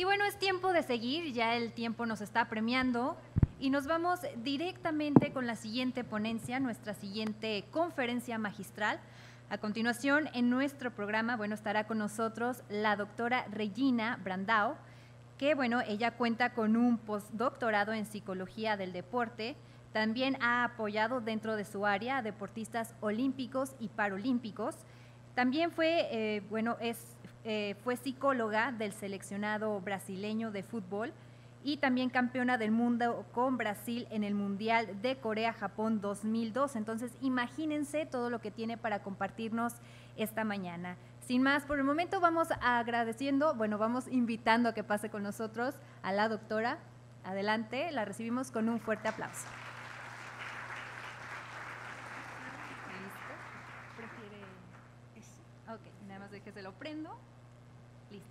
Y bueno, es tiempo de seguir, ya el tiempo nos está premiando y nos vamos directamente con la siguiente ponencia, nuestra siguiente conferencia magistral. A continuación, en nuestro programa, bueno, estará con nosotros la doctora Regina Brandao, que, bueno, ella cuenta con un postdoctorado en Psicología del Deporte. También ha apoyado dentro de su área a deportistas olímpicos y paralímpicos. También fue, fue psicóloga del seleccionado brasileño de fútbol y también campeona del mundo con Brasil en el Mundial de Corea-Japón 2002. Entonces, imagínense todo lo que tiene para compartirnos esta mañana. Sin más, por el momento vamos agradeciendo, vamos invitando a que pase con nosotros a la doctora. Adelante, la recibimos con un fuerte aplauso. ¿Listo? ¿Prefiere eso? Ok, nada más de que se lo prendo. Listo.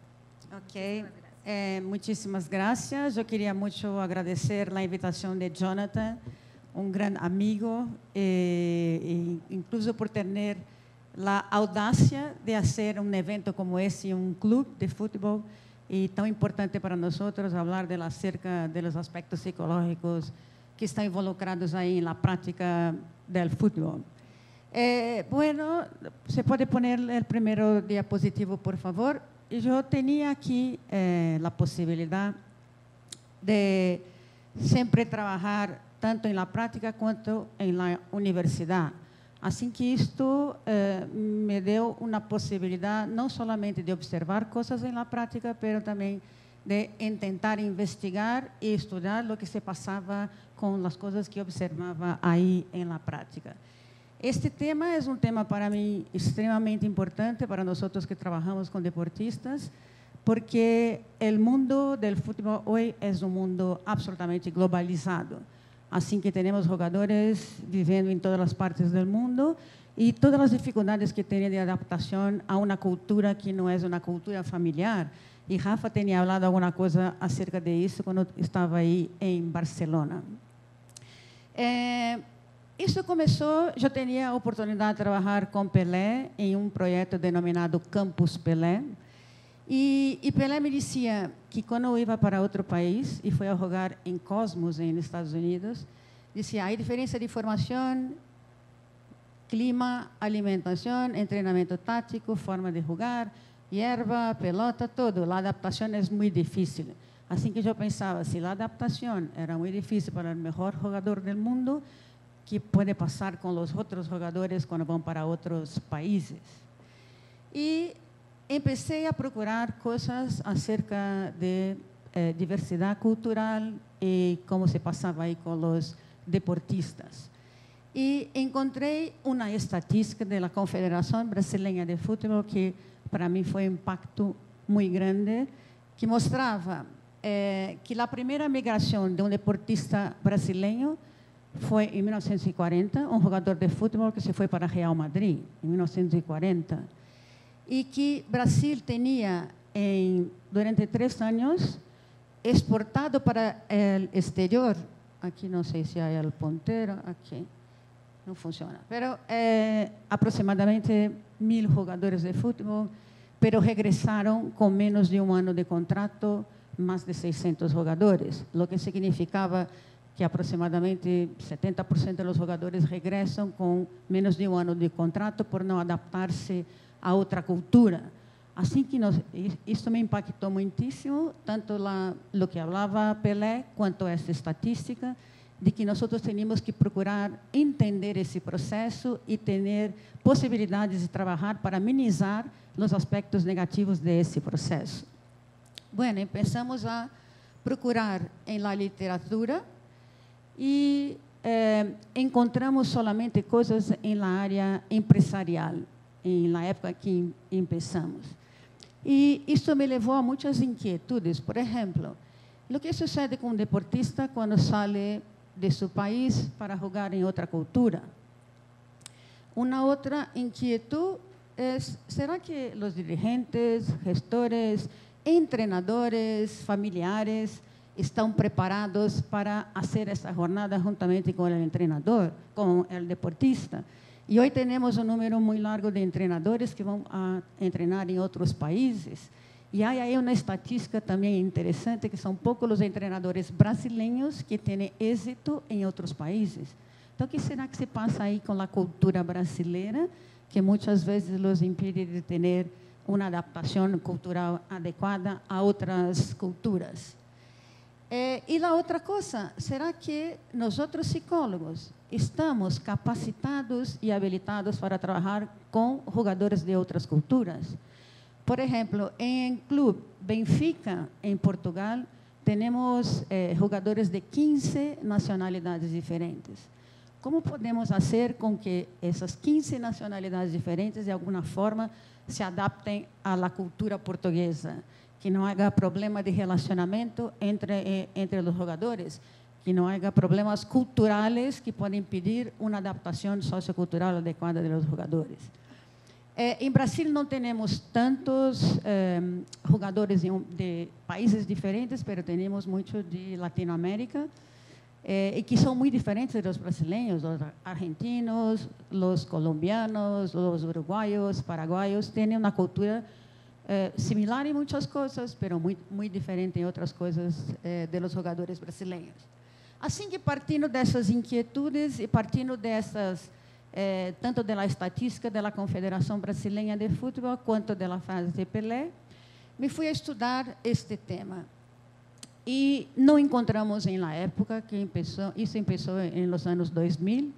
Ok, muchísimas gracias. Yo quería mucho agradecer la invitación de Jonathan, un gran amigo, incluso por tener la audacia de hacer un evento como ese, un club de fútbol, y tan importante para nosotros hablar acerca de los aspectos psicológicos que están involucrados ahí en la práctica del fútbol. Bueno, ¿se puede poner el primer diapositivo, por favor? Yo tenía aquí la posibilidad de siempre trabajar tanto en la práctica cuanto en la universidad. Así que esto me dio una posibilidad no solamente de observar cosas en la práctica, pero también de intentar investigar y estudiar lo que se pasaba con las cosas que observaba ahí en la práctica. Este tema es un tema para mí extremadamente importante para nosotros que trabajamos con deportistas, porque el mundo del fútbol hoy es un mundo absolutamente globalizado. Así que tenemos jugadores viviendo en todas las partes del mundo y todas las dificultades que tienen de adaptación a una cultura que no es una cultura familiar. Y Rafa tenía hablado alguna cosa acerca de eso cuando estaba ahí en Barcelona. Isso começou, eu tinha a oportunidade de trabalhar com Pelé em um projeto denominado Campus Pelé. E Pelé me dizia que quando eu ia para outro país, e foi a jogar em Cosmos, nos Estados Unidos, dizia, há diferença de formação, clima, alimentação, treinamento tático, forma de jogar, hierba, pelota, todo. A adaptação é muito difícil. Assim que eu pensava, se a adaptação era muito difícil para o melhor jogador do mundo, que pode passar com os outros jogadores quando vão para outros países. E comecei a procurar coisas acerca de diversidade cultural e como se passava aí com os deportistas. E encontrei uma estatística da Confederação Brasileira de Futebol que para mim foi um impacto muito grande, que mostrava que a primeira migração de um deportista brasileiro foi em 1940, um jogador de futebol que se foi para Real Madrid, em 1940. E que Brasil tinha, durante 3 anos, exportado para o exterior. Aqui não sei se há o ponteiro, aqui não funciona. Mas aproximadamente 1000 jogadores de futebol, pero regressaram com menos de um ano de contrato, mais de 600 jogadores, o que significava que aproximadamente 70% dos jogadores regressam com menos de um ano de contrato por não adaptar-se a outra cultura. Assim que isso me impactou muitíssimo, tanto o que falava Pelé, quanto essa estatística, de que nós temos que procurar entender esse processo e ter possibilidades de trabalhar para minimizar os aspectos negativos desse processo. Bueno, começamos a procurar em la literatura e encontramos solamente coisas na área empresarial, na época que começamos. E isso me levou a muitas inquietudes. Por exemplo, o que sucede com um deportista quando sai de seu país para jogar em outra cultura? Uma outra inquietude é, será que os dirigentes, gestores, treinadores, familiares estão preparados para fazer essa jornada juntamente com o treinador, com o deportista? E hoje temos um número muito largo de treinadores que vão a treinar em outros países E há aí uma estatística também interessante, que são poucos os treinadores brasileiros que têm êxito em outros países. Então, o que será que se passa aí com a cultura brasileira, que muitas vezes os impede de ter uma adaptação cultural adequada a outras culturas? E a outra coisa, será que nós, outros psicólogos, estamos capacitados e habilitados para trabalhar com jogadores de outras culturas? Por exemplo, em Clube Benfica, em Portugal, temos jogadores de 15 nacionalidades diferentes. Como podemos fazer com que essas 15 nacionalidades diferentes, de alguma forma, se adaptem à cultura portuguesa? Que não haja problema de relacionamento entre os jogadores, que não haja problemas culturais que podem impedir uma adaptação sociocultural adequada dos jogadores. Em Brasil não temos tantos jogadores de países diferentes, mas temos muitos de Latinoamérica, e que são muito diferentes dos brasileiros, os argentinos, os colombianos, os uruguaios, paraguaios, têm uma cultura similar em muitas coisas, mas muito diferente em outras coisas de los jogadores brasileiros. Assim que, partindo dessas inquietudes e partindo dessas, tanto da estatística da Confederação Brasileira de Futebol, quanto da fase de Pelé, me fui a estudar este tema. E não encontramos na época que isso começou nos anos 2000,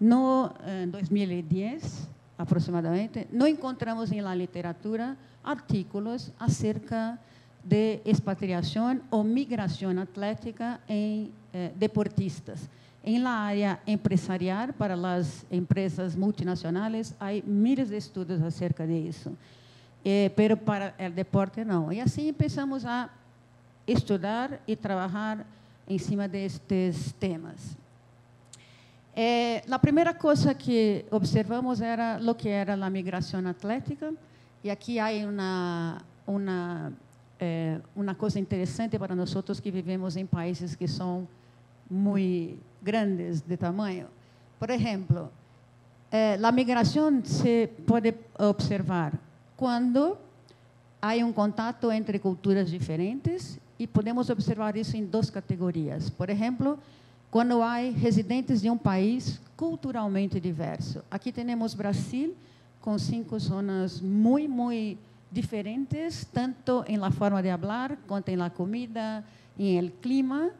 em 2010, aproximadamente, não encontramos na literatura artículos acerca de expatriação ou migração atlética em deportistas. Em la área empresarial, para as empresas multinacionais, há miles de estudos acerca disso, pero para o deporte não. E assim começamos a estudar e trabalhar em cima destes temas. A primeira coisa que observamos era o que era a migração atlética, e aqui há uma coisa interessante para nós que vivemos em países que são muito grandes de tamanho. Por exemplo, a migração se pode observar quando há contato entre culturas diferentes, e podemos observar isso em duas categorias. Por exemplo, quando há residentes de país culturalmente diverso. Aqui temos Brasil, com 5 zonas muito diferentes, tanto em la forma de falar, quanto em la comida, em el clima.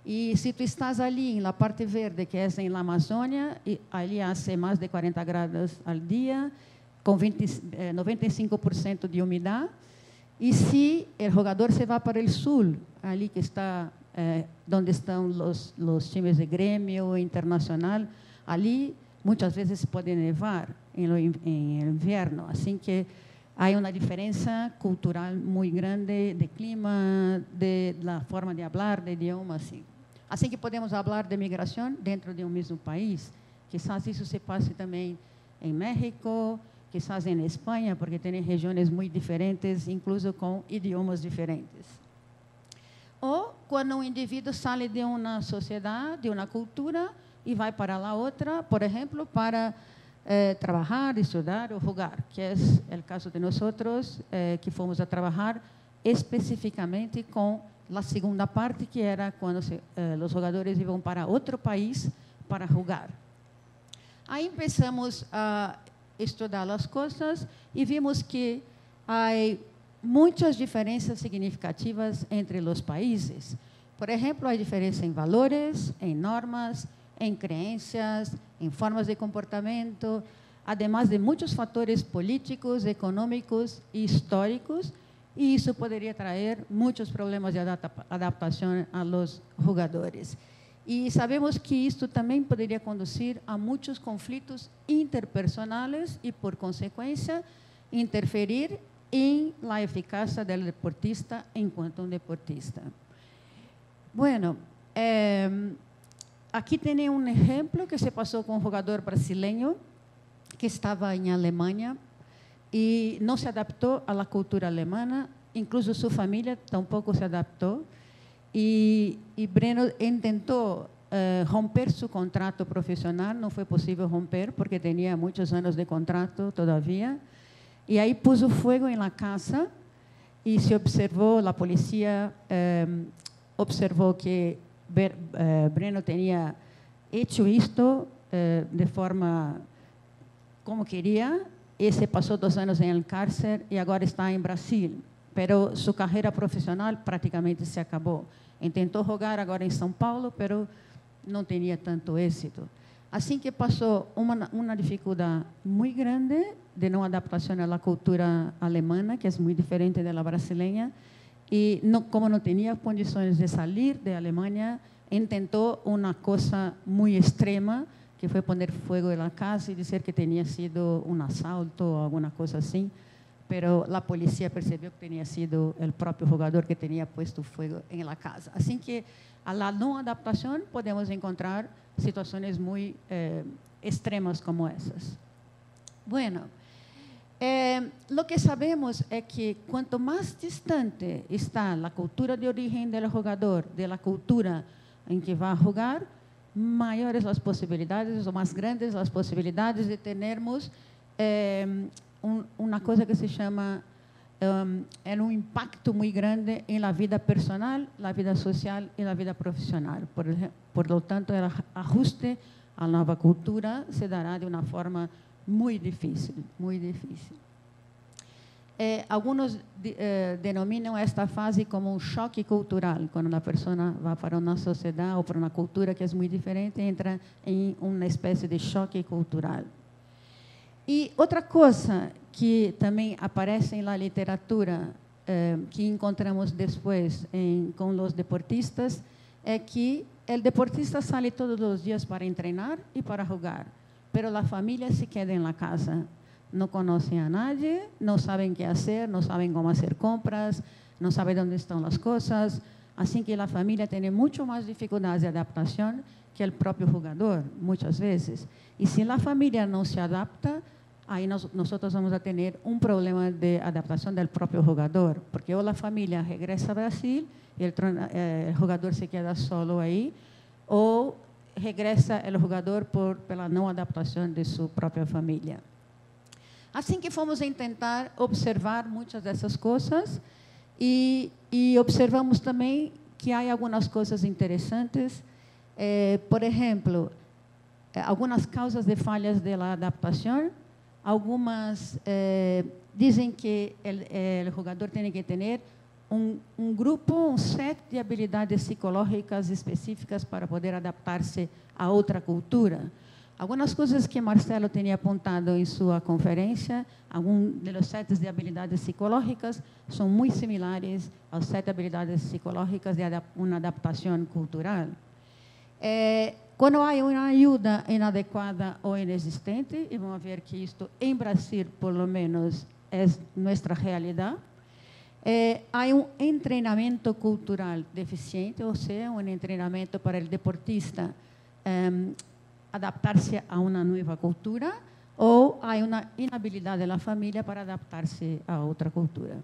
E se tu estás ali em la parte verde, que é em la Amazônia, ali hace mais de 40 graus ao dia, com 95% de umidade. E se o jogador se vai para o sul, ali que está, onde estão os times de Grêmio Internacional, ali muitas vezes se pode nevar em inverno. Assim que há uma diferença cultural muito grande de clima, da forma de falar, de idioma, assim. Assim que podemos falar de migração dentro de mesmo país. Quizás isso se passe também em México, quizás em Espanha, porque tem regiões muito diferentes, incluso com idiomas diferentes. Ou quando um indivíduo sai de uma sociedade, de uma cultura, e vai para a outra, por exemplo, para trabalhar, estudar ou jogar, que é o caso de nós que fomos a trabalhar especificamente com a segunda parte, que era quando os jogadores iam para outro país para jogar. Aí começamos a estudar as coisas e vimos que há muitas diferenças significativas entre os países. Por exemplo, há diferença em valores, em normas, em crenças, em formas de comportamento, además de muitos fatores políticos, econômicos e históricos, e isso poderia trazer muitos problemas de adaptação a los jogadores. E sabemos que isto também poderia conduzir a muitos conflitos interpersonais e, por consequência, interferir em la eficácia do deportista enquanto deportista. Bueno, aqui tem exemplo que se passou com um jogador brasileiro que estava em Alemanha e não se adaptou à cultura alemã, incluso sua família tampouco se adaptou. E Breno tentou romper seu contrato profissional, não foi possível romper, porque tinha muitos anos de contrato todavia. E aí pôs o fogo em la casa y se observó, la policía observó que Breno tenía hecho esto de forma como quería, y se pasó 2 años en el cárcel y ahora está en Brasil. Pero su carrera profesional prácticamente se acabó. Intentó jugar ahora en São Paulo, pero no tenía tanto éxito. Así que pasó una dificultad muy grande de no adaptación a la cultura alemana, que es muy diferente de la brasileña, y como no tenía condiciones de salir de Alemania, intentó una cosa muy extrema, que fue poner fuego en la casa y decir que tenía sido un asalto o alguna cosa así, pero la policía percibió que tenía sido el propio jugador que tenía puesto fuego en la casa. Así que a la no adaptación podemos encontrar situaciones muy extremas como esas. Bueno, lo que sabemos es que cuanto más distante está la cultura de origen del jugador de la cultura en que va a jugar, mayores las posibilidades o más grandes las posibilidades de tenermos una cosa que se llama un impacto muy grande en la vida personal, la vida social y la vida profesional. Por lo tanto, el ajuste a la nueva cultura se dará de una forma muy difícil, muy difícil. Algunos denominan esta fase como un choque cultural, cuando la persona va para una sociedad o para una cultura que es muy diferente, entra en una especie de choque cultural. Y otra cosa que también aparece en la literatura, que encontramos después con los deportistas, es que el deportista sale todos los días para entrenar y para jugar, pero la familia se queda en la casa. No conocen a nadie, no saben qué hacer, no saben cómo hacer compras, no saben dónde están las cosas. Así que la familia tiene mucho más dificultades de adaptación que el propio jugador, muchas veces. Y si la familia no se adapta, ahí nosotros vamos a tener un problema de adaptación del propio jugador, porque o la familia regresa a Brasil y el jugador se queda solo ahí, o regresa el jugador por la no adaptación de su propia familia. Assim que fomos tentar observar muitas dessas coisas e observamos também que há algumas coisas interessantes. Por exemplo, algumas causas de falhas da adaptação. Algumas dizem que o jogador tem que ter um grupo, um set de habilidades psicológicas específicas para poder adaptar-se a outra cultura. Algumas coisas que Marcelo tinha apontado em sua conferência, alguns dos sets de habilidades psicológicas são muito similares aos 7 habilidades psicológicas de uma adaptação cultural. Quando há uma ajuda inadequada ou inexistente, e vamos ver que isto em Brasil, por lo menos, é nossa realidade, há um treinamento cultural deficiente, ou seja, um treinamento para o deportista adaptar-se a uma nova cultura, ou há uma inabilidade da família para adaptar-se a outra cultura.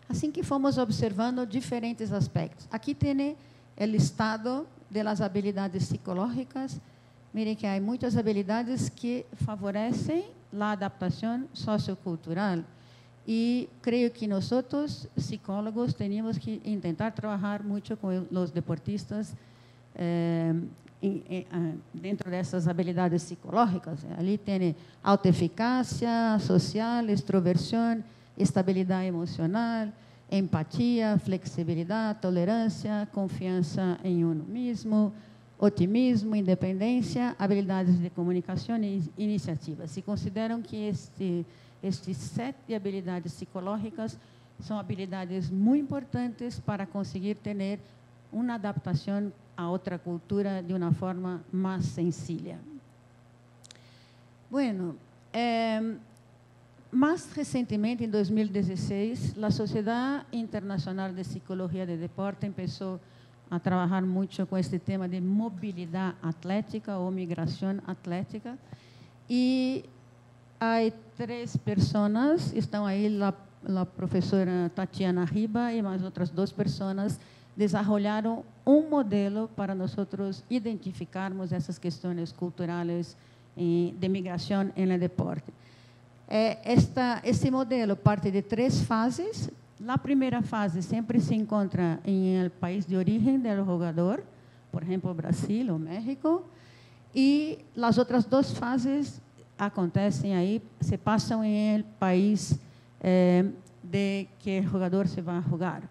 Assim que fomos observando diferentes aspectos. Aqui tem o listado das habilidades psicológicas. Miren que há muitas habilidades que favorecem a adaptação sociocultural. E creio que nós, psicólogos, temos que tentar trabalhar muito com os deportistas dentro dessas habilidades psicológicas. Ali tem autoeficácia social, extroversão, estabilidade emocional, empatia, flexibilidade, tolerância, confiança em uno mesmo, otimismo, independência, habilidades de comunicação e iniciativa. Se consideram que estes 7 habilidades psicológicas são habilidades muito importantes para conseguir ter uma adaptação a outra cultura de uma forma mais sencilla. Bueno, mais recentemente, em 2016, a Sociedade Internacional de Psicologia de Deporte começou a trabalhar muito com este tema de mobilidade atlética ou migração atlética. E há 3 pessoas, estão aí a professora Tatiana Riba e mais outras 2 pessoas, desarrollaram um modelo para nós identificarmos essas questões culturais de migração no deporte. Esse modelo parte de 3 fases. a primeira fase sempre se encontra em el país de origem do jogador, por exemplo, Brasil ou México, e as outras duas fases acontecem aí, se passam em el país de que o jogador se vai jogar.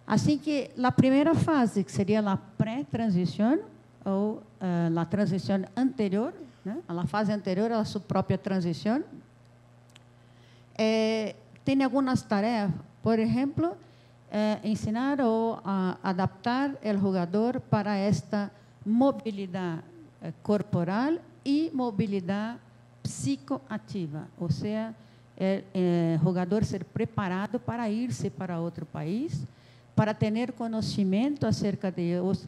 Assim que a primeira fase, que seria a pré-transição, ou a transição anterior, né? A fase anterior à sua própria transição, tem algumas tarefas, por exemplo, ensinar ou adaptar o jogador para esta mobilidade corporal e mobilidade psicoativa, ou seja, o jogador ser preparado para ir-se para outro país, para ter conhecimento acerca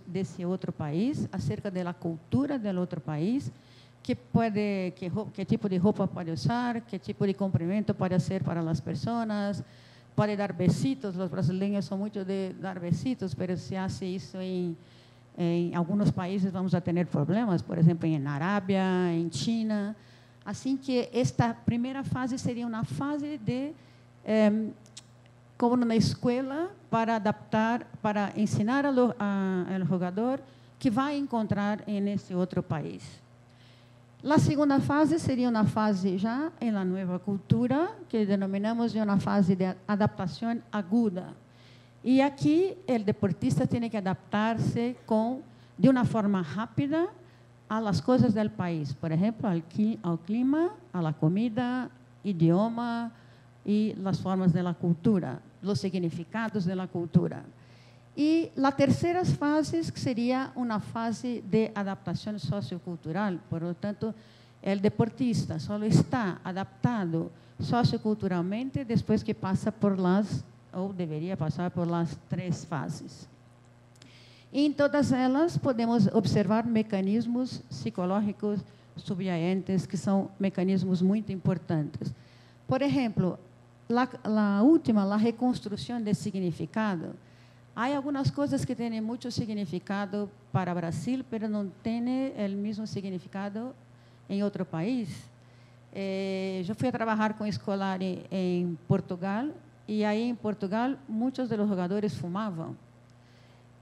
desse outro país, acerca da cultura do outro país, que tipo de roupa pode usar, que tipo de cumprimento pode ser para as pessoas, pode dar besitos. Os brasileiros são muito de dar besitos, mas se hace isso em alguns países, vamos a ter problemas, por exemplo, em Arábia, em China. Assim que esta primeira fase seria uma fase de como na escola, para adaptar, para ensinar ao jogador que vai encontrar nesse outro país. A segunda fase seria uma fase já em la nova cultura, que denominamos de uma fase de adaptação aguda. E aqui, o deportista tem que adaptar-se de uma forma rápida às coisas do país. Por exemplo, ao clima, à comida, idioma e as formas da cultura, os significados da cultura. E a terceira fase, que seria uma fase de adaptação sociocultural. Por lo tanto, o deportista só está adaptado socioculturalmente depois que passa ou deveria passar por as três fases. E em todas elas, podemos observar mecanismos psicológicos subyacentes, que são mecanismos muito importantes. Por exemplo, a última, a reconstrução de significado. Há algumas coisas que têm muito significado para o Brasil, mas não têm o mesmo significado em outro país. Eu fui a trabalhar com escolar em Portugal, e aí em Portugal muitos dos jogadores fumavam.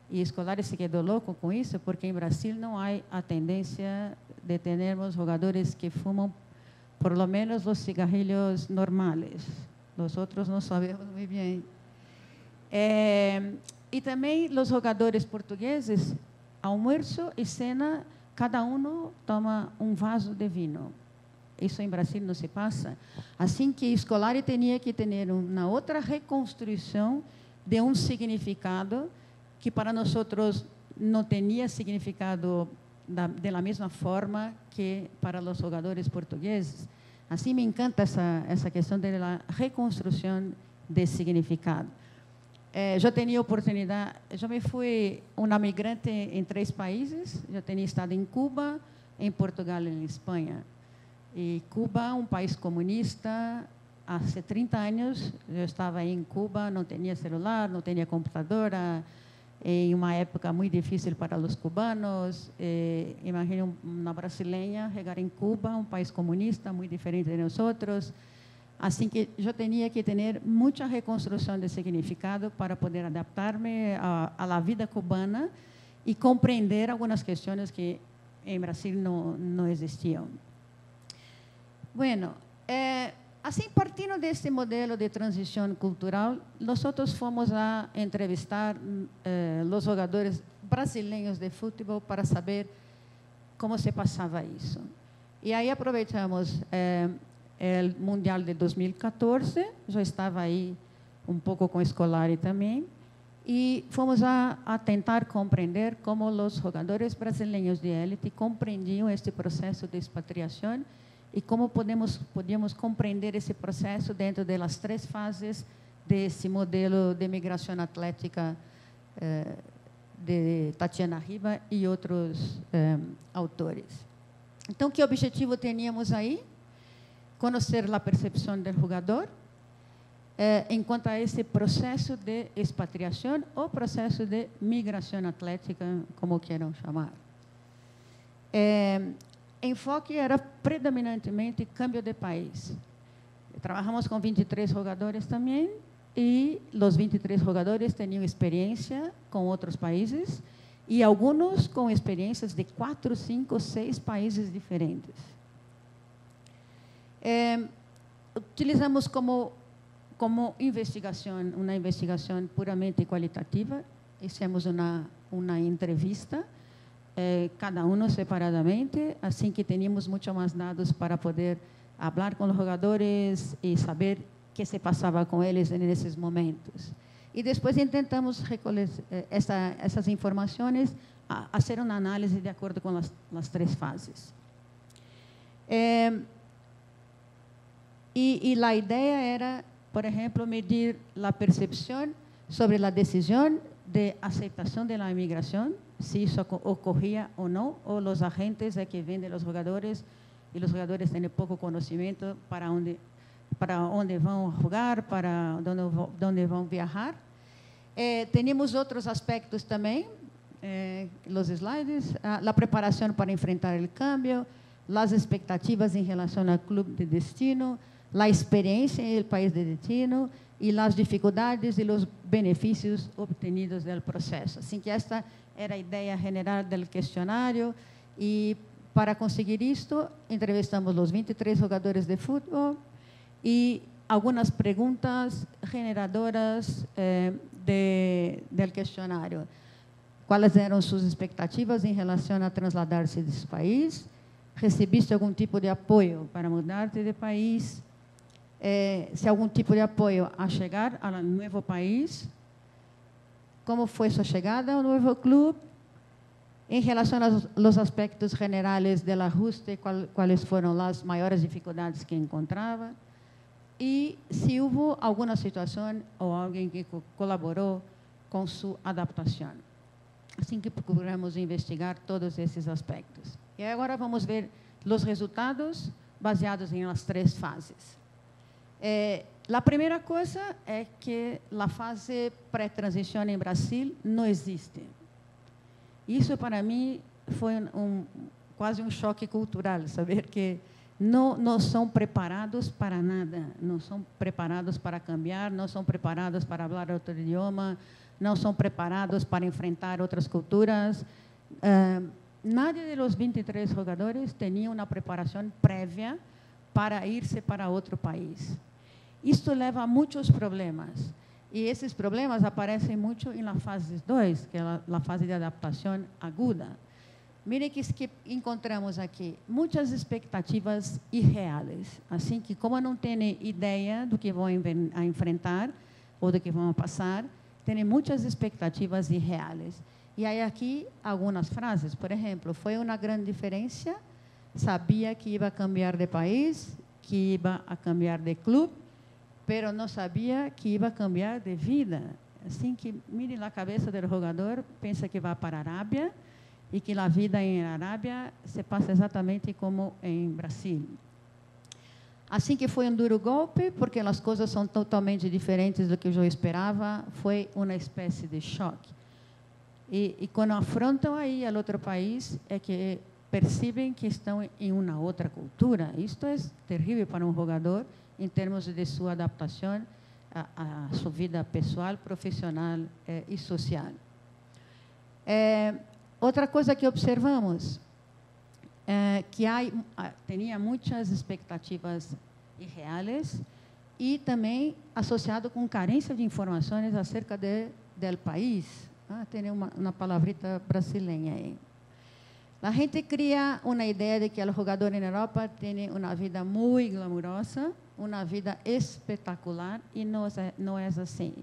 E escolares se quedou louco com isso, porque em Brasil não há a tendência de termos jogadores que fumam, por lo menos os cigarrillos normais. Os outros não sabemos muito bem. E também os jogadores portugueses, almoço e cena, cada um toma um vaso de vinho. Isso em Brasil não se passa. Assim que Scolari tinha que ter uma outra reconstrução de um significado que para nós não tinha significado da mesma forma que para os jogadores portugueses. Assim me encanta essa questão da reconstrução de significado. Eu tinha oportunidade, eu me fui uma migrante em 3 países. Eu tinha estado em Cuba, em Portugal e em Espanha. E Cuba, um país comunista, há 30 anos eu estava em Cuba, não tinha celular, não tinha computadora, em uma época muito difícil para os cubanos. Imagine uma brasileira chegar em Cuba, um país comunista, muito diferente de nós outros. Assim que eu tinha que ter muita reconstrução de significado para poder adaptar-me à vida cubana e compreender algumas questões que em Brasil não existiam. Bueno, assim, partindo desse modelo de transição cultural, nós fomos a entrevistar os jogadores brasileiros de futebol para saber como se passava isso. E aí aproveitamos o Mundial de 2014, eu estava aí um pouco com Scolari também, e fomos a tentar compreender como os jogadores brasileiros de élite compreendiam este processo de expatriação e como podíamos compreender esse processo dentro das 3 fases desse modelo de migração atlética de Tatiana Riba e outros autores. Então, que objetivo tínhamos aí? Conhecer a percepção do jogador em quanto a esse processo de expatriação ou processo de migração atlética, como queiram chamar. Enfoque era predominantemente câmbio de país. Trabalhamos com 23 jogadores também, y los 23 jugadores tenían experiencia con otros países y algunos con experiencias de 4, 5, 6 países diferentes. Utilizamos como investigación, una investigación puramente cualitativa. Hicimos una entrevista, cada uno separadamente, así que teníamos mucho más datos para poder hablar con los jugadores y saber qué se pasaba con ellos en esos momentos. Y después intentamos recoger esas informaciones, hacer una análisis de acuerdo con las 3 fases. Y la idea era, por ejemplo, medir la percepción sobre la decisión de aceptación de la inmigración, si eso ocurría o no, o los agentes que venden los jugadores, y los jugadores tienen poco conocimiento para dónde van a jugar, para dónde van a viajar. Tenemos otros aspectos también, los slides, la preparación para enfrentar el cambio, las expectativas en relación al club de destino, la experiencia en el país de destino y las dificultades y los beneficios obtenidos del proceso. Así que esta era la idea general del cuestionario y para conseguir esto entrevistamos los 23 jugadores de fútbol y algunas preguntas generadoras del cuestionario. ¿Cuáles eran sus expectativas en relación a trasladarse de su país? ¿Recibiste algún tipo de apoyo para mudarte de país? Si algún tipo de apoyo a llegar al nuevo país, cómo fue su llegada al nuevo club, en relación a los aspectos generales del ajuste, cuáles fueron las mayores dificultades que encontraba, y si hubo alguna situación o alguien que colaboró con su adaptación. Assim que procuramos investigar todos esses aspectos. E agora vamos ver os resultados baseados em las 3 fases. A primeira coisa é que a fase pré-transição em Brasil não existe. Isso, para mim, foi quase um choque cultural, saber que não são preparados para nada, não são preparados para cambiar, não são preparados para falar outro idioma, não são preparados para enfrentar outras culturas. Nadie de los 23 jogadores tenía una preparación previa para irse para otro país. Esto leva a muchos problemas. Y esos problemas aparecen mucho en la fase 2, que es la fase de adaptación aguda. Mire que encontramos aquí muchas expectativas irreales. Así que, como no tienen idea do que van a enfrentar o do que van a pasar, tienen muchas expectativas irreales. E aí aqui algumas frases, por exemplo, foi uma grande diferença, sabia que ia cambiar de país, que ia a cambiar de clube, pero não sabia que ia cambiar de vida. Assim que, mire a cabeça do jogador, pensa que vai para a Arábia, e que a vida em Arábia se passa exatamente como em Brasil. Assim que foi um duro golpe, porque as coisas são totalmente diferentes do que eu esperava, foi uma espécie de choque. E quando afrontam aí ao outro país, é que percebem que estão em uma outra cultura. Isto é terrível para um jogador, em termos de sua adaptação à sua vida pessoal, profissional e social. Outra coisa que observamos é que tinha muitas expectativas irreais e também associado com carência de informações acerca do país. Tem uma palavrita brasileira aí. A gente cria uma ideia de que o jogador na Europa tem uma vida muito glamurosa, uma vida espetacular, e não é assim.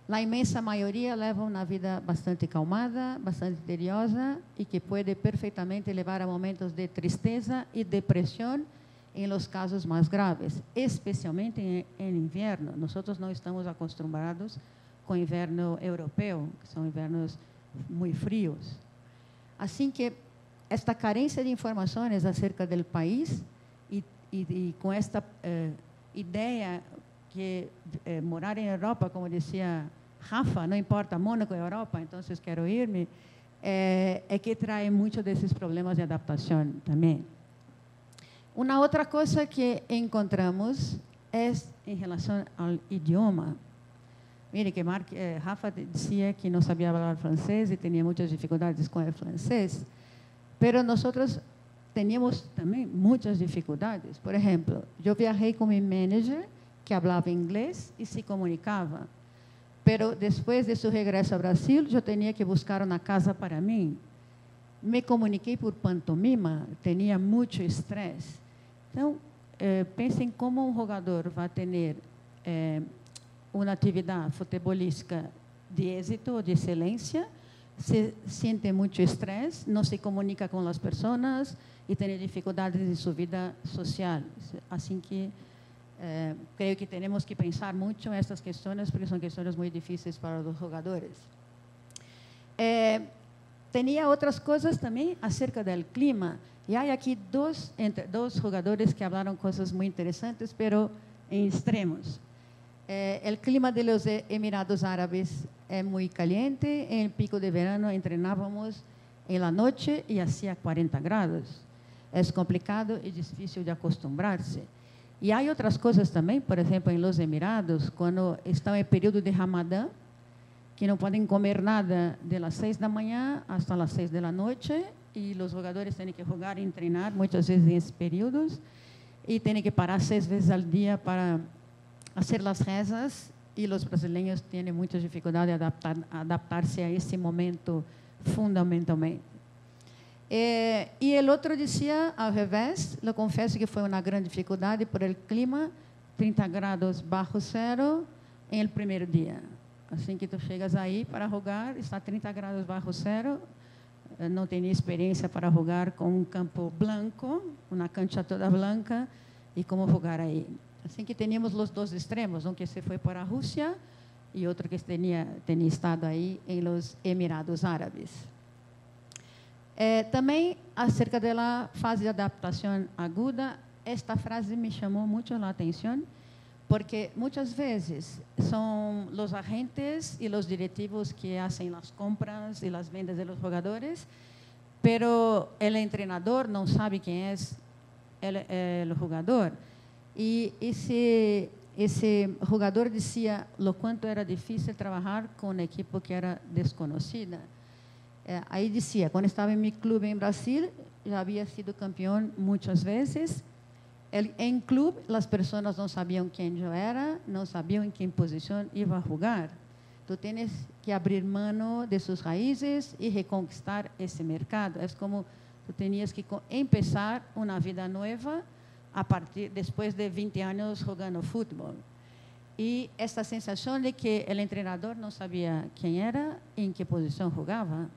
A imensa maioria leva uma vida bastante calmada, bastante tediosa, e que pode perfeitamente levar a momentos de tristeza e depressão em los casos mais graves, especialmente em inverno. Nós não estamos acostumados com o inverno europeu, que são invernos muito frios. Assim que esta carência de informações acerca do país e com esta ideia que morar em Europa, como dizia Rafa, não importa, Mônaco é Europa, então quero ir-me, é que traz muitos desses problemas de adaptação também. Uma outra coisa que encontramos é em relação ao idioma. Mire que Rafa decía que no sabía hablar francés y tenía muchas dificultades con el francés, pero nosotros teníamos también muchas dificultades. Por ejemplo, yo viajé con mi manager que hablaba inglés y se comunicaba, pero después de su regreso a Brasil, yo tenía que buscar una casa para mí. Me comuniquei por pantomima, tinha muito estresse. Então, pensem como um jogador vai ter uma atividade futebolística de êxito, de excelência, se sente muito estresse, não se comunica com as pessoas e tem dificuldades em sua vida social. Assim que, creio que temos que pensar muito nessas questões, porque são questões muito difíceis para os jogadores. Tinha outras coisas também acerca do clima. E há aqui dois jogadores que falaram coisas muito interessantes, mas em extremos. O clima dos Emirados Árabes é muito caliente. Em pico de verano, entrenávamos em la noite e hacía 40 graus. É complicado e difícil de acostumar-se. E há outras coisas também, por exemplo, em los Emirados, quando estão em período de Ramadã, que não podem comer nada de las 6 da manhã até las 6 da noite, e os jogadores têm que jogar e treinar muitas vezes nesses períodos, e têm que parar 6 vezes ao dia para fazer as rezas, e os brasileiros têm muita dificuldade de adaptar-se a esse momento fundamentalmente. E o outro dizia, ao revés, eu confesso que foi uma grande dificuldade por el clima, 30 graus bajo zero em el primeiro dia. Assim que tu chegas aí para jogar, está 30 graus bajo zero, não tenho experiência para jogar com um campo branco, uma cancha toda branca, e como jogar aí. Assim que tínhamos os dois extremos, um que se foi para a Rússia e outro que tinha estado aí em los Emirados Árabes. Também, acerca da fase de adaptação aguda, esta frase me chamou muito a atenção, porque muitas vezes são os agentes e os diretivos que fazem as compras e as vendas dos jogadores, pero o treinador não sabe quem é o jogador. E esse jogador dizia o quanto era difícil trabalhar com uma equipe que era desconhecida. Aí dizia, quando estava em meu clube em Brasil, já havia sido campeão muitas vezes. Em clube, as pessoas não sabiam quem eu era, não sabiam em que posição ia jogar. Tu tens que abrir mão de suas raízes e reconquistar esse mercado. É como tu tinhas que começar uma vida nova depois de 20 anos jogando futebol. E essa sensação de que o treinador não sabia quem era e em que posição jogava.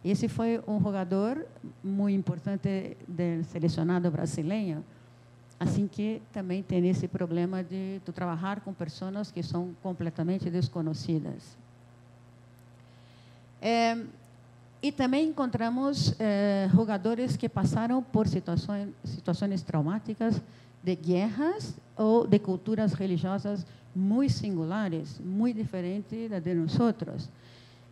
Esse foi um jogador muito importante do selecionado brasileiro. Assim que também tem esse problema de tu trabalhar com pessoas que são completamente desconhecidas. E também encontramos jogadores que passaram por situações traumáticas de guerras ou de culturas religiosas muito singulares, muito diferentes da de nós.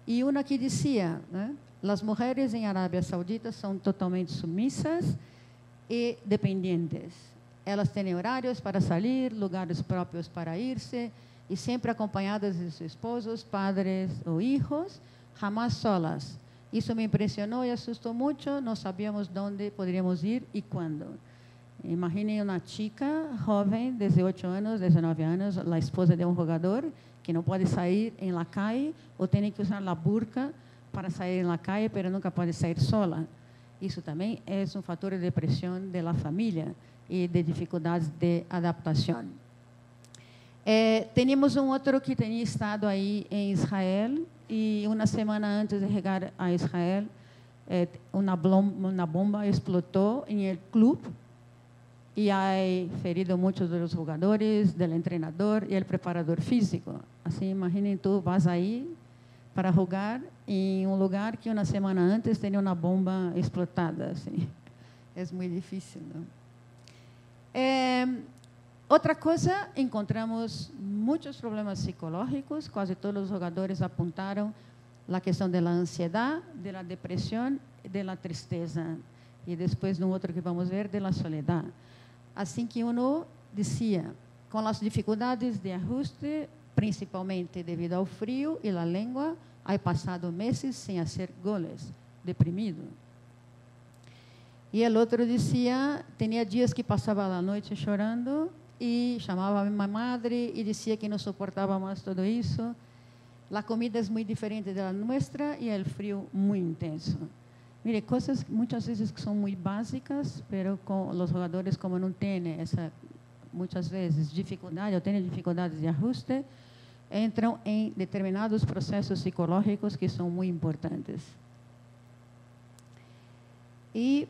E uma que dizia, né, as mulheres em Arábia Saudita são totalmente submissas e dependentes. Elas têm horários para sair, lugares próprios para ir-se, e sempre acompanhadas de seus esposos, padres ou filhos, jamais solas. Isso me impressionou e assustou muito, não sabíamos onde poderíamos ir e quando. Imaginem uma chica jovem, 18 anos, 19 anos, a esposa de um jogador, que não pode sair em la calle, ou tem que usar a burca para sair em la calle, mas nunca pode sair sola. Isso também é um fator de depressão da família e de dificuldades de adaptação. Tínhamos um outro que tinha estado aí em Israel e uma semana antes de chegar a Israel, uma bomba explodiu em el clube e há ferido muitos dos jogadores, do treinador e do preparador físico. Assim, imaginem tu vas aí para jogar em um lugar que uma semana antes tinha uma bomba explodida. Assim. É muito difícil, não? Outra coisa, encontramos muitos problemas psicológicos, quase todos os jogadores apontaram a questão da ansiedade, da depressão e da tristeza. E depois, no outro que vamos ver, da soledade. Assim que uno dizia, com as dificuldades de ajuste principalmente devido ao frio e à língua, ha passado meses sem fazer goles, deprimido. E o outro dizia, tinha dias que passava a noite chorando e chamava a minha madre e dizia que não suportava mais tudo isso. A comida é muito diferente da nossa e o frio muito intenso. Mire, coisas muitas vezes que são muito básicas, mas com os jogadores, como não têm essa, muitas vezes, dificuldade, ou têm dificuldades de ajuste, entram em determinados processos psicológicos que são muito importantes. E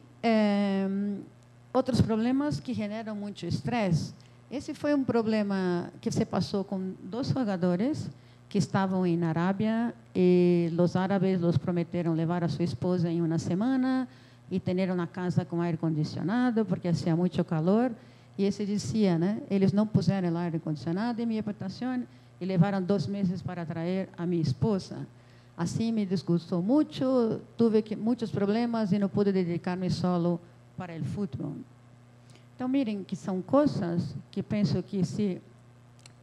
outros problemas que generam muito estresse. Esse foi um problema que se passou com 2 jogadores que estavam na Arábia e os árabes los prometeram levar a sua esposa em uma semana e ter uma casa com ar condicionado porque fazia muito calor. E esse dizia, né? Eles não puseram ar condicionado em minha habitação e levaram 2 meses para trazer a minha esposa. Assim me desgostou muito, tive muitos problemas e não pude dedicar-me solo para o futebol. Então, miren que são coisas que penso que se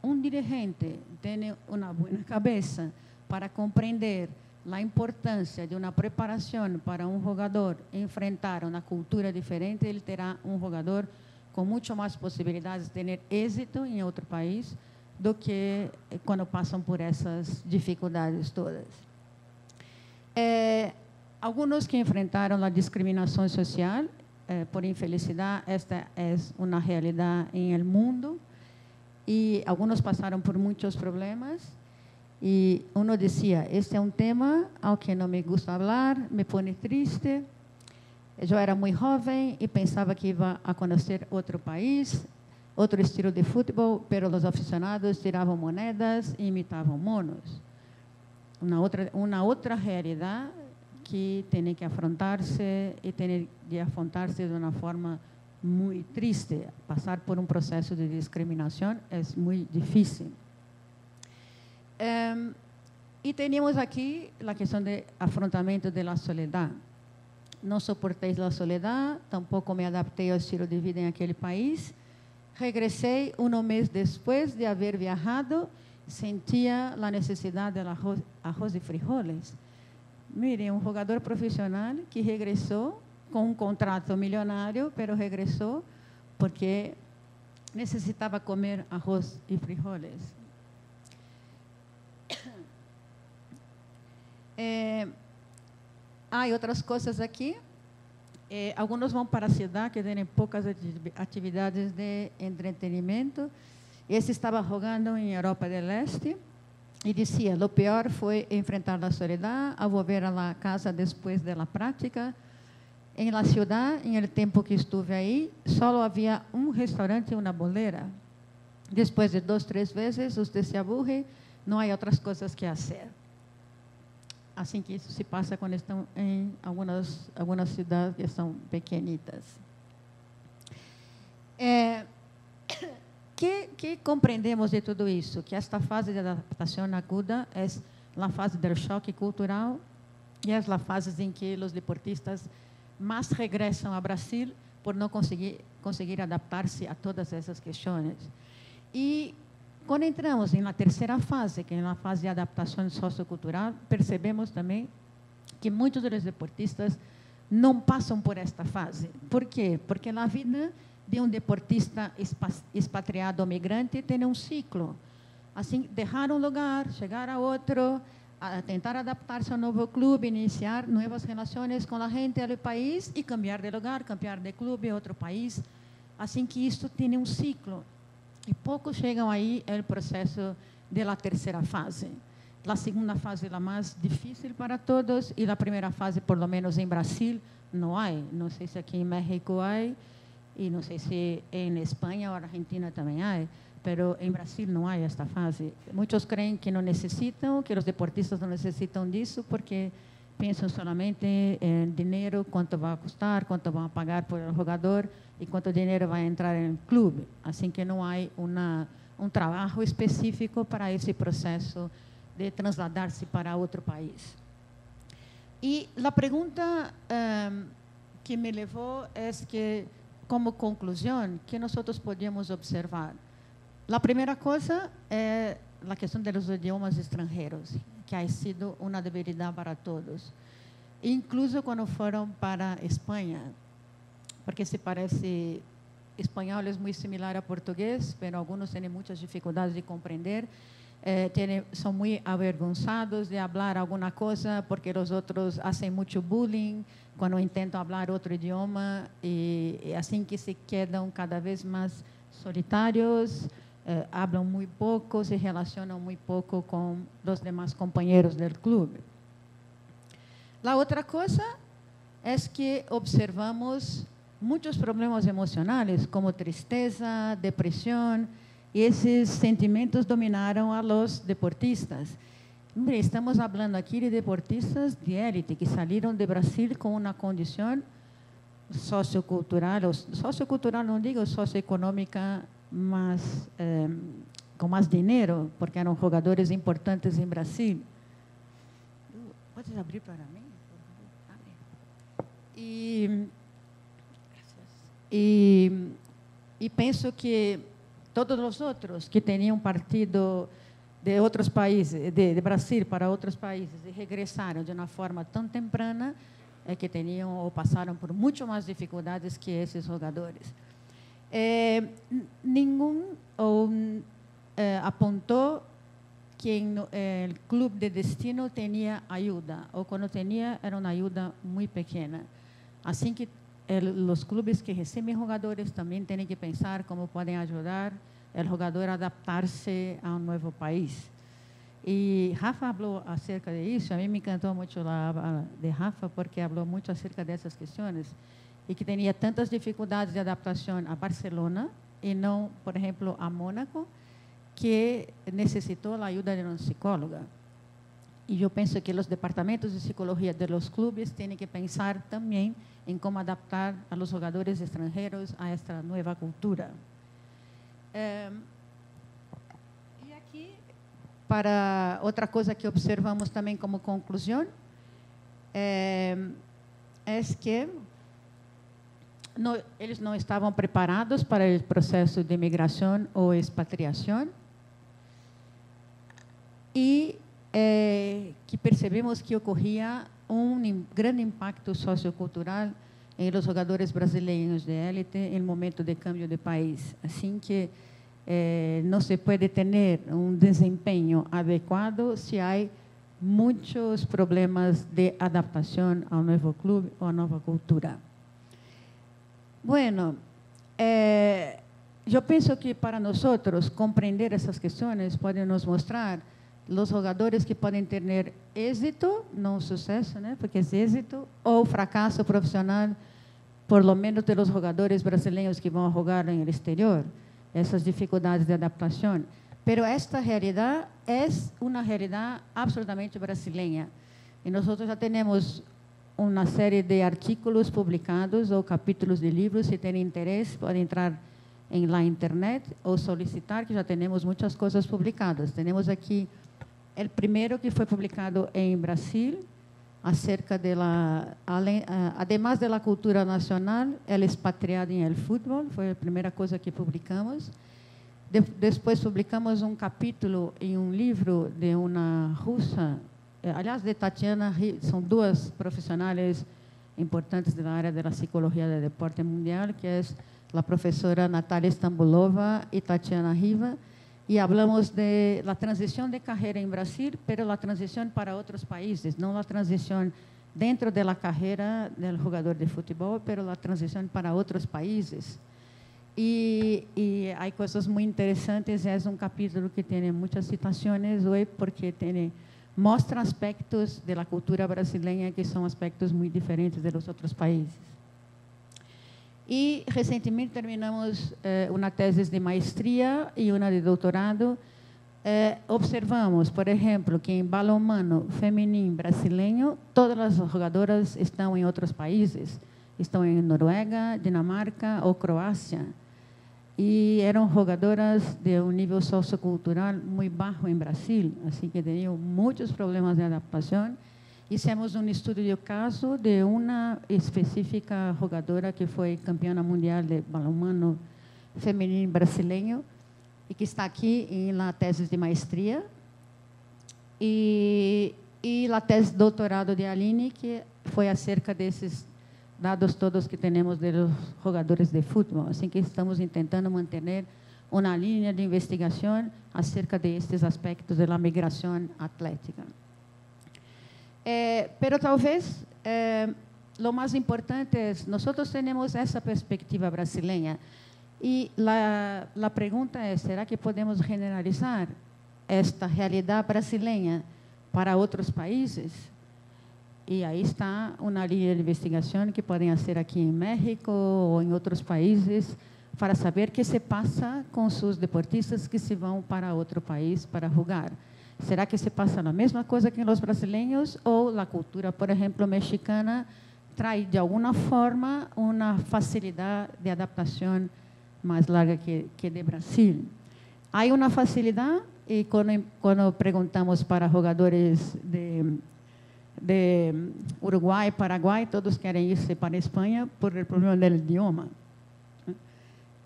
um dirigente tem uma boa cabeça para compreender a importância de uma preparação para um jogador enfrentar uma cultura diferente, ele terá um jogador com muito mais possibilidades de ter êxito em outro país do que quando passam por essas dificuldades todas. Alguns que enfrentaram a discriminação social, por infelicidade, esta é uma realidade em el mundo, e alguns passaram por muitos problemas, e um dizia, este é um tema ao que não me gusta falar, me põe triste, eu era muito jovem e pensava que ia a conhecer outro país, outro estilo de futebol, mas os aficionados tiravam moedas e imitavam monos. Uma outra realidade que tem que afrontar-se e tem de afrontar-se de uma forma muito triste. Passar por um processo de discriminação é muito difícil. E temos aqui a questão de afrontamento da soledade. Não suportei a soledade, tampouco me adaptei ao estilo de vida em aquele país. Regressei 1 mês depois de haver viajado, sentia a necessidade de arroz e frijoles. Mire, um jogador profissional que regressou com um contrato milionário, mas regressou porque necessitava comer arroz e frijoles. Há outras coisas aqui. Alguns vão para a cidade, que têm poucas atividades de entretenimento. Esse estava jogando em Europa do Leste e dizia: o pior foi enfrentar a soledade, a volver à casa depois da prática. Em la ciudad, em el tempo que estuve aí, só havia um restaurante e uma boleira. Depois de 2, 3 vezes, você se aburre, não há outras coisas que fazer. Assim que isso se passa quando estão em algumas cidades que são pequenitas. Que compreendemos de tudo isso? Que esta fase de adaptação aguda é a fase do choque cultural e é a fase em que os deportistas mais regressam ao Brasil por não conseguir adaptar-se a todas essas questões. E quando entramos na terceira fase, que é a fase de adaptação sociocultural, percebemos também que muitos dos deportistas não passam por esta fase. Por quê? Porque na vida de um deportista expatriado ou migrante tem um ciclo. Assim, deixar um lugar, chegar a outro, a tentar adaptar-se a um novo clube, iniciar novas relações com a gente do país e cambiar de lugar, cambiar de clube a outro país. Assim que isto tem um ciclo. E poucos chegam aí ao processo da terceira fase. A segunda fase é a mais difícil para todos e a primeira fase, por lo menos em Brasil, não há. Não sei se aqui em México há e não sei se em Espanha ou Argentina também há. Pero em Brasil não há esta fase. Muitos creem que não necessitam, que os deportistas não necessitam disso, porque pensam solamente em dinheiro, quanto vai custar, quanto vão pagar por o jogador e quanto dinheiro vai entrar no clube. Assim que não há um trabalho específico para esse processo de trasladar-se para outro país. E a pergunta que me levou é que, como conclusão, que nós podíamos observar. A primeira coisa é a questão dos idiomas estrangeiros, que ha sido uma debilidade para todos, incluso quando foram para Espanha, porque se parece, espanhol é muito similar a português, mas alguns têm muitas dificuldades de compreender, são muito avergonzados de falar alguma coisa, porque os outros fazem muito bullying quando tentam falar outro idioma, e assim que se quedam cada vez mais solitários, hablam muito pouco, se relacionam muito pouco com os demais companheiros do clube. A outra coisa é que observamos muitos problemas emocionais, como tristeza, depressão, e esses sentimentos dominaram a los deportistas. Estamos falando aqui de deportistas de élite que saíram de Brasil com uma condição sociocultural, não digo socioeconômica, mas com mais dinheiro, porque eram jogadores importantes em Brasil. Podes abrir para mim? E penso que todos os outros que tinham partido de outros países, de Brasil para outros países, e regressaram de uma forma tão temprana, que tinham ou passaram por muito mais dificuldades que esses jogadores. Nenhum apontou que o clube de destino tinha ajuda, ou quando tinha, era uma ajuda muito pequena. Assim que os clubes que recebem jogadores também têm que pensar como podem ajudar o jogador a adaptar-se a um novo país. E Rafa falou acerca disso, a mim me encantou muito a de Rafa, porque falou muito acerca dessas questões, e que tinha tantas dificuldades de adaptação a Barcelona, e não, por exemplo, a Mônaco, que necessitou a ajuda de uma psicóloga. E eu penso que os departamentos de psicologia dos clubes têm que pensar também em como adaptar a los jogadores estrangeiros a esta nova cultura. E aqui, para outra coisa que observamos também como conclusão, é que eles não estavam preparados para o processo de imigração ou expatriação, e que percebemos que ocorria grande impacto sociocultural em los jogadores brasileiros de élite em momento de cambio de país. Assim que não se pode ter desempenho adequado se há muitos problemas de adaptação ao novo clube ou à nova cultura. Bueno, eu penso que para nós compreender essas questões pode nos mostrar os jogadores que podem ter êxito, não sucesso, né? Porque é êxito, ou fracasso profissional, por lo menos de los jogadores brasileiros que vão jogar no exterior, essas dificuldades de adaptação. Pero esta realidade é uma realidade absolutamente brasileira. E nós já temos uma série de artículos publicados ou capítulos de livros. Se tem interesse, pode entrar na internet ou solicitar, que já temos muitas coisas publicadas. Temos aqui o primeiro que foi publicado em Brasil, acerca además de la cultura nacional, el expatriado en el fútbol, foi a primeira coisa que publicamos. Depois publicamos um capítulo em um livro de uma russa, aliás, de Tatiana, são duas profissionais importantes da área da psicologia do deporte mundial, que é a professora Natália Stambulova e Tatiana Riva, e falamos de la transição de carreira em Brasil, pero a transição para outros países, não a transição dentro da carreira do jogador de futebol, pero a transição para outros países. E há coisas muito interessantes. É um capítulo que tem muitas citações hoje, porque mostra aspectos da cultura brasileira que são aspectos muito diferentes dos outros países. E recentemente terminamos uma tese de maestria e uma de doutorado. Observamos, por exemplo, que em balonmano feminino brasileiro, todas as jogadoras estão em outros países, estão em Noruega, Dinamarca ou Croácia, e eram jogadoras de um nível sociocultural muito baixo em Brasil, assim que tinham muitos problemas de adaptação. Hicimos um estudo de caso de uma específica jogadora que foi campeã mundial de balonmano feminino brasileiro, e que está aqui na tese de maestria, e a tese de doutorado de Aline, que foi acerca desses dados todos que temos dos jogadores de futebol. Assim que estamos tentando manter uma linha de investigação acerca destes aspectos da migração atlética. Pero talvez lo mais importante é, nós temos essa perspectiva brasileira, e a pergunta é, será que podemos generalizar esta realidade brasileira para outros países? E aí está uma linha de investigação que podem ser aqui em México ou em outros países, para saber o que se passa com os deportistas que se vão para outro país para jogar. Será que se passa a mesma coisa que os brasileiros, ou a cultura, por exemplo, mexicana, traz de alguma forma uma facilidade de adaptação mais larga que de Brasil? Há uma facilidade, e quando perguntamos para jogadores de Uruguai, Paraguai, todos querem ir para a Espanha por o problema do idioma,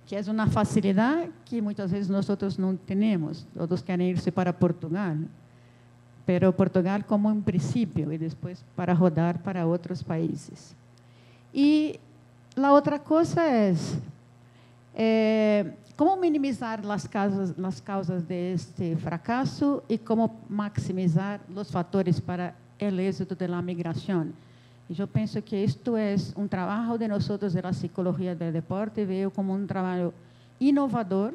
que é uma facilidade que muitas vezes nós não temos. Todos querem ir para Portugal, pero Portugal como um princípio, e depois para rodar para outros países. E a outra coisa é como minimizar as causas deste fracasso e como maximizar os fatores para o êxito da migração. E eu penso que isto é um trabalho de nós, da psicologia do deporte, veio como um trabalho inovador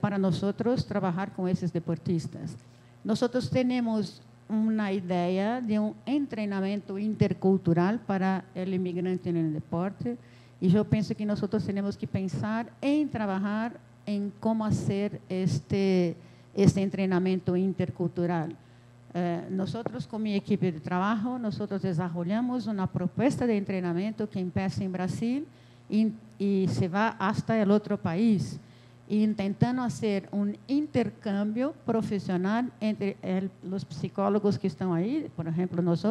para nós trabalhar com esses deportistas. Nós temos uma ideia de um treinamento intercultural para o imigrante no deporte, e eu penso que nós temos que pensar em trabalhar em como fazer este treinamento intercultural. Nós, com minha equipe de trabalho, nós desenvolvemos uma proposta de treinamento que começa em Brasil e se vai até o outro país, e tentando fazer um intercâmbio profissional entre os psicólogos que estão aí, por exemplo, nós,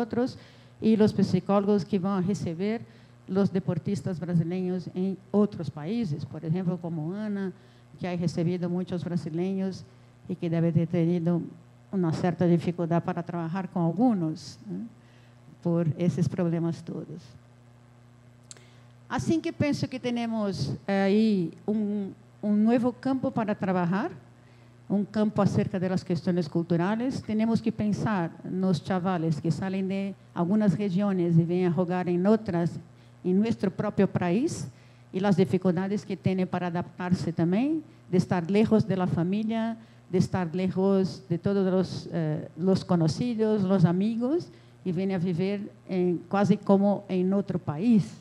e os psicólogos que vão receber os deportistas brasileiros em outros países, por exemplo, como Ana, que ha recebido muitos brasileiros e que deve ter tido uma certa dificuldade para trabalhar com alguns, por esses problemas todos. Assim que penso que temos aí um novo campo para trabalhar, um campo acerca das questões culturais. Temos que pensar nos chavales que saem de algumas regiões e vêm a jogar em outras, em nosso próprio país, e as dificuldades que têm para adaptar-se também, de estar lejos da família, de estar lejos de todos os conhecidos, os amigos, e vêm a viver quase como em outro país,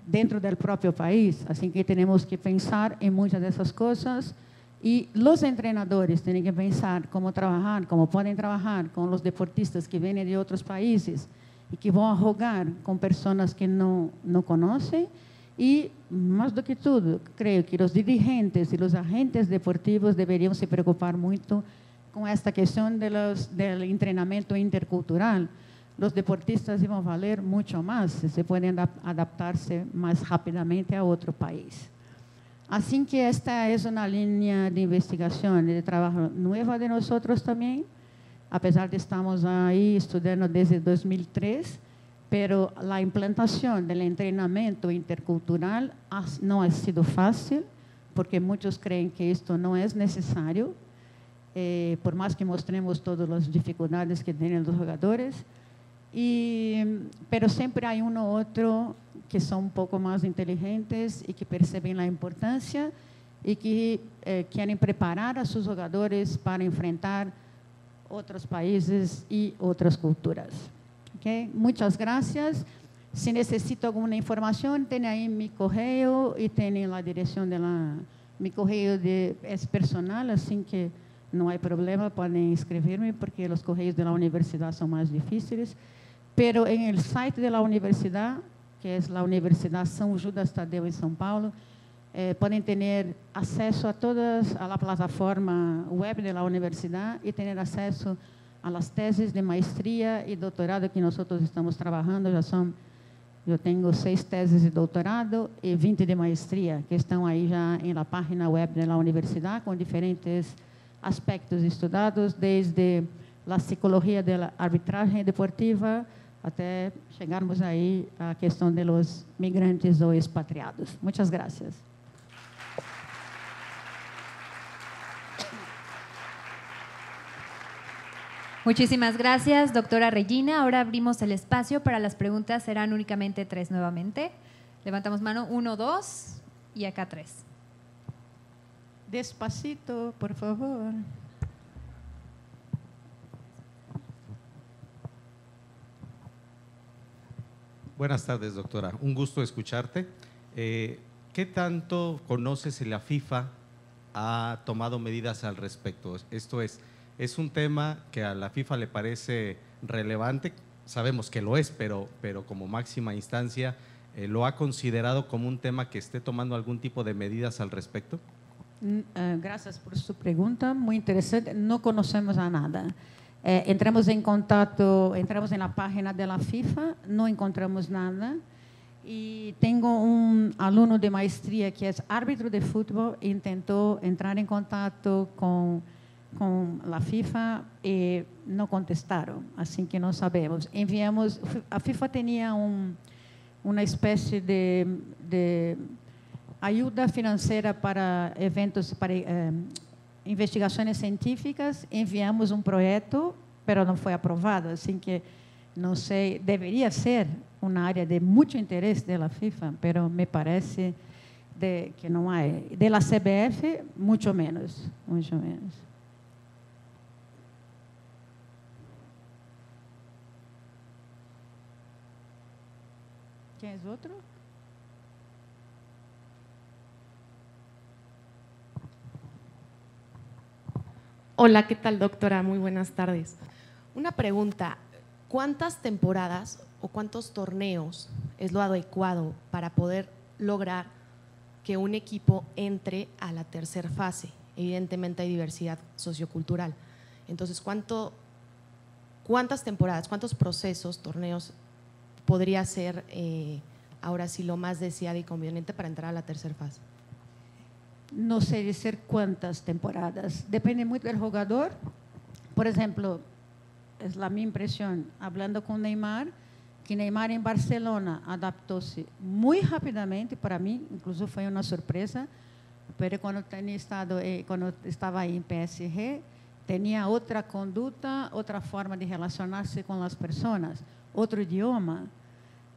dentro do próprio país. Assim que temos que pensar em muitas dessas coisas, e os treinadores têm que pensar como trabalhar, como podem trabalhar com os deportistas que vêm de outros países e que vão jogar com pessoas que não conhecem. E, mais do que tudo, creio que os dirigentes e os agentes deportivos deveriam se preocupar muito com esta questão do treinamento intercultural. Os deportistas vão valer muito mais se podem adaptar-se mais rapidamente a outro país. Assim que esta é uma linha de investigação e de trabalho nova de nós também, apesar de estarmos aí estudando desde 2003, pero a implantação do treinamento intercultural não ha sido fácil, porque muitos creem que isto não é necessário, por mais que mostremos todas as dificuldades que têm os jogadores, pero sempre há um ou outro que são um pouco mais inteligentes e que percebem a importância e que querem preparar a seus jogadores para enfrentar outros países e outras culturas. Okay? Muitas graças. Se necessita alguma informação, tem aí meu correio e tem a direção dela. Meu correio é personal, assim que não há problema, podem escrever-me, porque os correios da universidade são mais difíceis. Pero em el site da universidade, que é a Universidade São Judas Tadeu em São Paulo, podem ter acesso a todas a plataforma web da universidade e ter acesso a las teses de maestria e doutorado que nós estamos trabalhando. Já são Eu tenho 6 teses de doutorado e 20 de maestria, que estão aí já na página web da universidade, com diferentes aspectos estudados, desde a psicologia da arbitragem deportiva até chegarmos aí à questão de los migrantes ou expatriados. Muitas graças. Muchísimas gracias, doctora Regina. Ahora abrimos el espacio para las preguntas. Serán únicamente 3 nuevamente. Levantamos mano, 1, 2 y acá 3. Despacito, por favor. Buenas tardes, doctora. Un gusto escucharte. ¿Qué tanto conoces si la FIFA ha tomado medidas al respecto? Esto es un tema que a la FIFA le parece relevante, sabemos que lo es, pero como máxima instancia, ¿lo ha considerado como un tema que esté tomando algún tipo de medidas al respecto? Gracias por su pregunta, muy interesante. No conocemos a nada. Entramos en contacto, entramos en la página de la FIFA, no encontramos nada. Y tengo un alumno de maestría que es árbitro de fútbol, intentó entrar en contacto con la FIFA y no contestaron, así que no sabemos. Enviamos, a FIFA tenía una especie de ayuda financiera para eventos, para investigaciones científicas, enviamos un proyecto, pero no fue aprobado, así que no sé, debería ser una área de mucho interés de la FIFA, pero me parece que no hay. De la CBF, mucho menos, mucho menos. ¿Quién es otro? Hola, ¿qué tal, doctora? Muy buenas tardes. Una pregunta, ¿cuántas temporadas o cuántos torneos es lo adecuado para poder lograr que un equipo entre a la tercera fase? Evidentemente hay diversidad sociocultural. Entonces, ¿cuántas temporadas, cuántos procesos, torneos podría ser ahora sí lo más deseado y conveniente para entrar a la tercera fase? No sé decir cuántas temporadas, depende mucho del jugador. Por ejemplo, es la mi impresión, hablando con Neymar, que Neymar en Barcelona adaptó-se muy rápidamente, para mí incluso fue una sorpresa, pero cuando estaba ahí en PSG, tenía otra conducta, otra forma de relacionarse con las personas, otro idioma.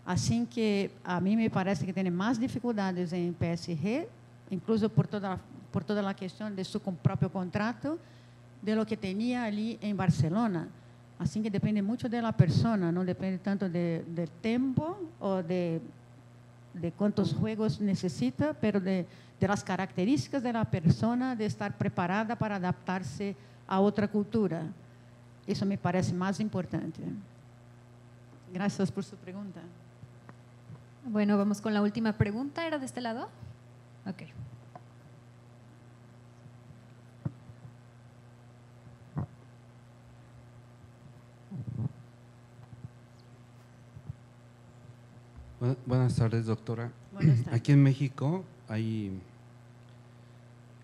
Así que a mí me parece que tiene más dificultades en PSG, incluso por toda la cuestión de su propio contrato, de lo que tenía allí en Barcelona. Así que depende mucho de la persona, no depende tanto del tiempo o de cuántos juegos necesita, pero de las características de la persona, de estar preparada para adaptarse a otra cultura. Eso me parece más importante. Gracias por su pregunta. Bueno, vamos con la última pregunta. ¿Era de este lado? Ok. Buenas tardes, doctora. Buenas tardes. Aquí en México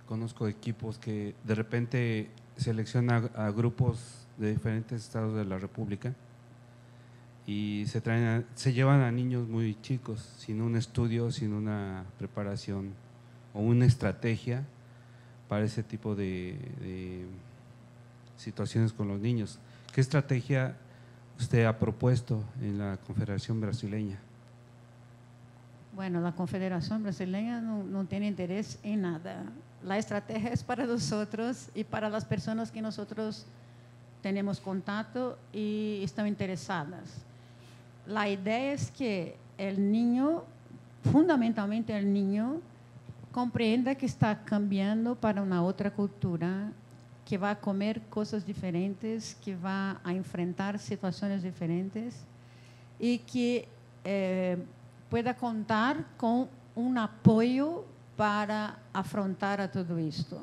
conozco equipos que de repente seleccionan a grupos de diferentes estados de la República y se llevan a niños muy chicos, sin un estudio, sin una preparación o una estrategia para ese tipo de situaciones con los niños. ¿Qué estrategia usted ha propuesto en la Confederación Brasileña? Bueno, la Confederación Brasileña no tiene interés en nada. La estrategia es para nosotros y para las personas que nosotros tenemos contacto y están interesadas. La idea es que el niño, fundamentalmente el niño, comprenda que está cambiando para una otra cultura, que va a comer cosas diferentes, que va a enfrentar situaciones diferentes y que pueda contar con un apoyo para afrontar a todo esto.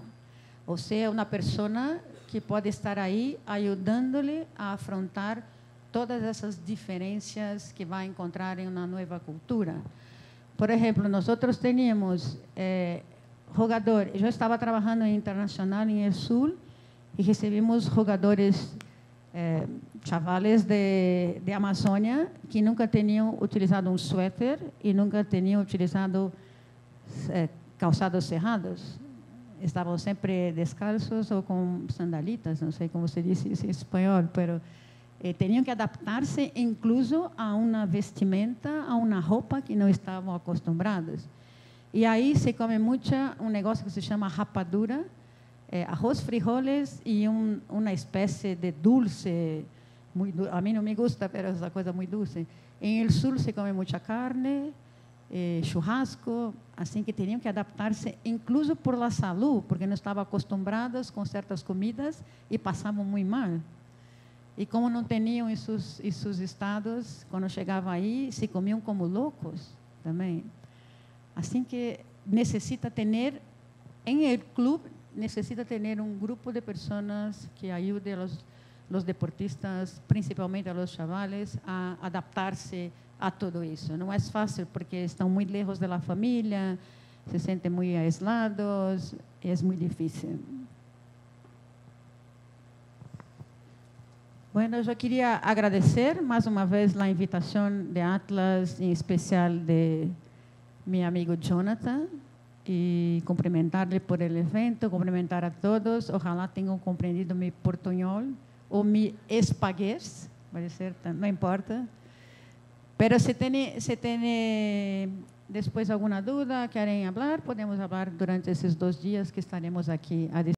O sea, una persona que puede estar ahí ayudándole a afrontar todas essas diferenças que vai encontrar em uma nova cultura. Por exemplo, nós tínhamos jogadores. Eu estava trabalhando em internacional em El Sul e recebemos jogadores, chavales de Amazônia, que nunca tinham utilizado um suéter e nunca tinham utilizado calçados cerrados. Estavam sempre descalços ou com sandalitas, não sei como se diz isso em espanhol, mas tinham que adaptar-se incluso a uma vestimenta, a uma roupa que não estavam acostumados. E aí se come muito negócio que se chama rapadura, arroz, frijoles e uma espécie de dulce, a mim não me gusta, mas é uma coisa muito dulce. Em El Sul se come muita carne, churrasco, assim que tinham que adaptar-se, incluso por la salud, porque não estavam acostumadas com certas comidas e passavam muito mal. E como não tinham em seus estados, quando chegavam aí, se comiam como loucos também. Assim que necessita ter, em el clube, necessita ter grupo de pessoas que ajude os deportistas, principalmente a los chavales, a adaptar-se a tudo isso. Não é fácil porque estão muito lejos da família, se sentem muito aislados, é muito difícil. Bueno, eu queria agradecer mais uma vez a invitação de Atlas, em especial de meu amigo Jonathan, e cumprimentar-lhe por el evento, cumprimentar a todos. Ojalá tenham compreendido meu portunhol ou meu espaguês, pode ser, não importa. Pero se tem depois alguma dúvida, querem falar, podemos falar durante esses 2 dias que estaremos aqui a